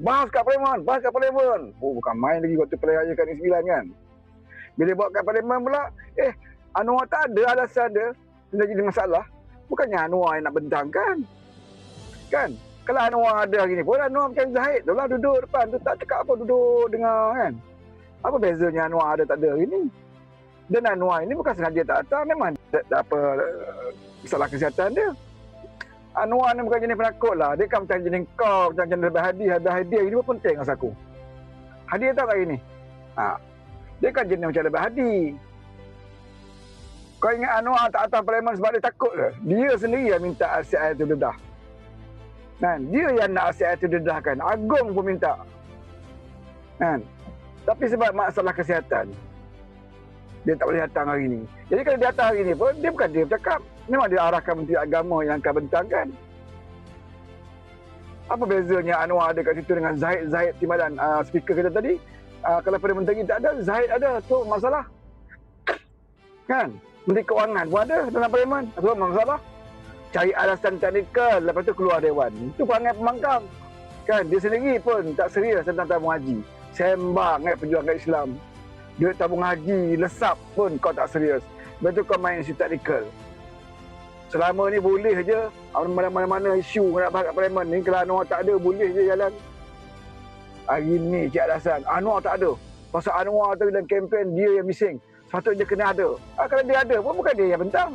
Bahas kat parlimen, bahas kat parlimen. Oh, bukan main lagi waktu pilihan raya kat Negeri Sembilan kan. Bila bawa kat parlimen pula, Anwar tak ada alasan dia jadi masalah. Bukannya Anwar yang nak bentangkan. Kan? Kalau Anwar ada hari ni pun, Anwar macam Zahid tu lah duduk depan tu, tak cakap apa, duduk dengar kan. Apa bezanya Anwar ada tak ada hari ni? Dan Anwar ini bukan sengaja tak datang, memang tak apa masalah kesihatan dia. Anwar ni bukan jenis penakut lah. Dia kan macam jenis kau, macam jenis lebih hadiah. Ini pun penting rasa aku. Hadiah tak hari ni? Dia kan jenis macam lebih hadi. Kau ingat Anwar tak datang parlimen sebab dia takut ke? Dia sendiri yang minta RCI tu dedah. Kan? Dia yang nak RCI tu dedahkan. Agong pun minta. Kan? Tapi sebab masalah kesihatan, dia tak boleh datang hari ni. Jadi kalau dia datang hari ni pun, dia bukan dia bercakap. Memang dia arahkan Menteri Agama yang akan bentangkan. Apa bezanya Anwar ada kat situ dengan Zahid Timbalan, speaker kita tadi? Kalau Perdana Menteri tak ada, Zahid ada. Tu masalah. Kan? Menteri Kewangan pun ada dalam parlimen. Tu masalah. Cari alasan teknikal, lepas tu keluar dewan. Itu perangai pembangkang. Kan? Dia sendiri pun tak serius tentang tabung haji. Sembang perjuangan Islam. Duit tabung haji lesap pun kau tak serius. Lepas tu kau main isu teknikal. Selama ni boleh je mana-mana isu nak bahas kat parlimen ni. Kalau Anwar tak ada, boleh je jalan. Hari ni cik alasan Anwar tak ada. Pasal Anwar tu dalam kempen dia yang bising. Sepatutnya kena ada. Kalau dia ada pun bukan dia yang bentang.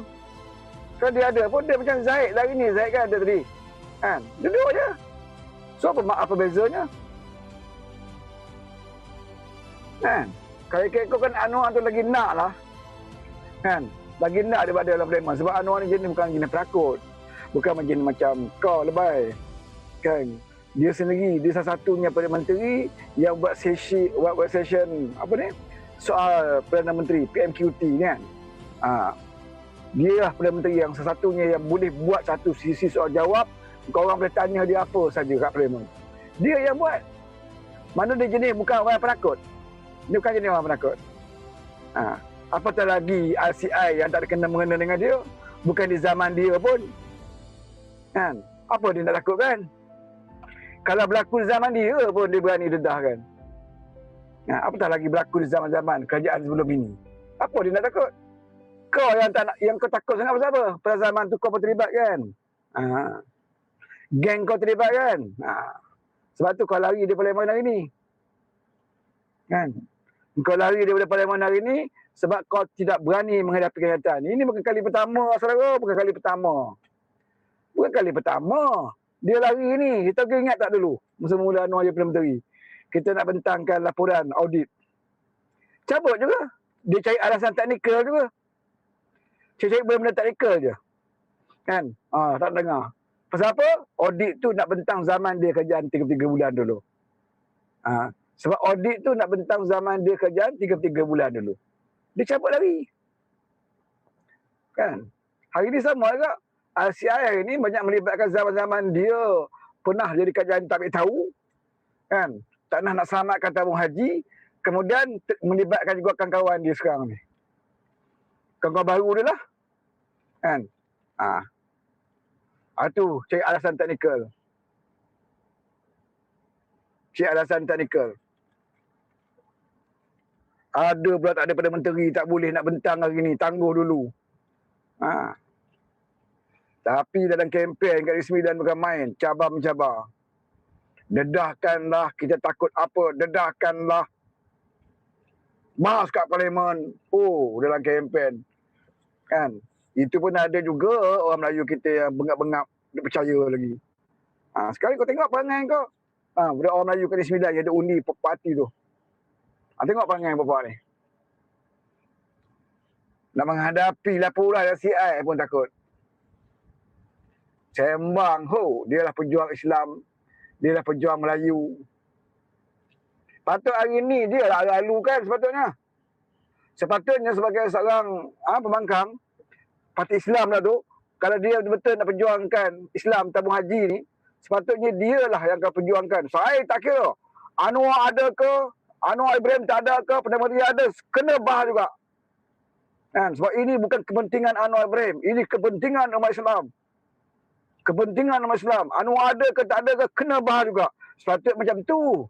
Kalau dia ada pun dia macam Zahid lah hari ni. Zahid kan ada tadi. Kan? Duduk je. So apa bezanya? Kan? Kalau kau kan Anwar tu lagi nak lah. Kan? Lagi nak daripada dalam parlimen. Sebab Anwar ni jenis bukan jenis penakut. Bukan jenis macam kau lebay. Kan? Dia sendiri, dia salah satunya Perdana Menteri yang buat session apa ni? Soal Perdana Menteri, PMQT ni kan. Dia lah Perdana Menteri yang salah satunya yang boleh buat satu sisi soal jawab. Kau orang boleh tanya dia apa saja kat parlimen. Dia yang buat. Mana dia jenis bukan orang penakut. Dia bukan jenis orang penakut. Apatah lagi RCI yang tak ada kena-mengena dengan dia. Bukan di zaman dia pun. Kan? Apa dia nak takut kan? Kalau berlaku di zaman dia pun dia berani dedahkan. Apatah lagi berlaku di zaman-zaman kerajaan sebelum ini. Apa dia nak takut? Kau yang tak nak, yang kau takut sangat pasal apa? Pada zaman tu kau pun terlibat kan? Geng kau terlibat kan? Sebab tu kau lari daripada parlimen hari ni. Kan? Kau lari daripada parlimen hari ni sebab kau tidak berani menghadapi kenyataan. Ini bukan kali pertama, saudara. Bukan kali pertama. Bukan kali pertama. Dia lari ni. Kita ingat tak dulu? Mula-mula Anwar jadi Perdana Menteri. Kita nak bentangkan laporan audit. Cabut juga. Dia cari alasan teknikal juga. Cari benda-benda teknikal je. Kan? Tak dengar. Pasal apa? Audit tu nak bentang zaman dia kerjaan 3 bulan dulu. Sebab audit tu nak bentang zaman dia kerjaan 3 bulan dulu. Dia cabut lari. Kan? Hari ni sama juga. RCI hari ni banyak melibatkan zaman-zaman dia pernah jadi kerajaan tak ambil tahu. Kan? Tak nak selamatkan tabung haji. Kemudian melibatkan juga kawan-kawan dia sekarang ni. Kawan-kawan baru dia lah. Kan? Tu cari alasan teknikal. Cari alasan teknikal. Ada pula tak ada Perdana Menteri, tak boleh nak bentang hari ni, tangguh dulu. Tapi dalam kempen kat Negeri Sembilan bukan main, cabar-mencabar. Dedahkanlah, kita takut apa, dedahkanlah. Bahas kat parlimen. Dalam kempen. Kan? Itu pun ada juga orang Melayu kita yang bengap-bengap, dia percaya lagi. Sekarang kau tengok perangai kau. Budak orang Melayu kat Negeri Sembilan yang ada undi parti tu. Tengok perangai bapak ni. Nak menghadapi laporan RCI pun takut. Sembang, dia lah pejuang Islam. Dia lah pejuang Melayu. Patut hari ni dia lah lalu kan sepatutnya. Sepatutnya sebagai seorang pembangkang parti Islam lah tu, kalau dia betul-betul nak perjuangkan Islam tabung haji ni, sepatutnya dia lah yang akan perjuangkan. Saya tak kira Anwar ada ke, Anwar Ibrahim tak ada ke, Perdana Menteri ada, kena bahas juga. Kan? Sebab ini bukan kepentingan Anwar Ibrahim, ini kepentingan umat Islam. Kepentingan umat Islam. Anwar ada ke tak ada ke, kena bahas juga. Sepatutnya macam tu.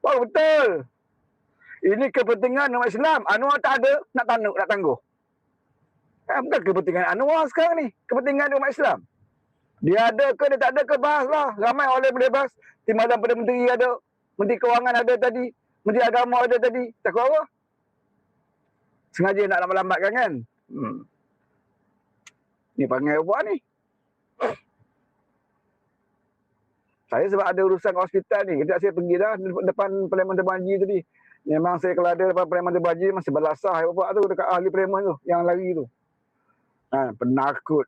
Oh, betul. Ini kepentingan umat Islam. Anwar tak ada, nak tangguh. Bukan kepentingan Anwar sekarang ni. Kepentingan umat Islam. Dia ada ke, dia tak ada ke, bahaslah. Ramai orang boleh bahas. Timbalan Perdana Menteri ada. Menteri Kewangan ada tadi. Menteri Agama ada tadi. Takut apa? Sengaja nak lambat-lambatkan kan? Ni panggil buat ni. Saya sebab ada urusan hospital ni. Kejap saya pergi dah depan Parlimen Terbang Haji tadi. Memang saya kalau ada depan Parlimen Terbang Haji, masih belasah buat tu dekat ahli Parlimen tu. Yang lari tu. Penakut.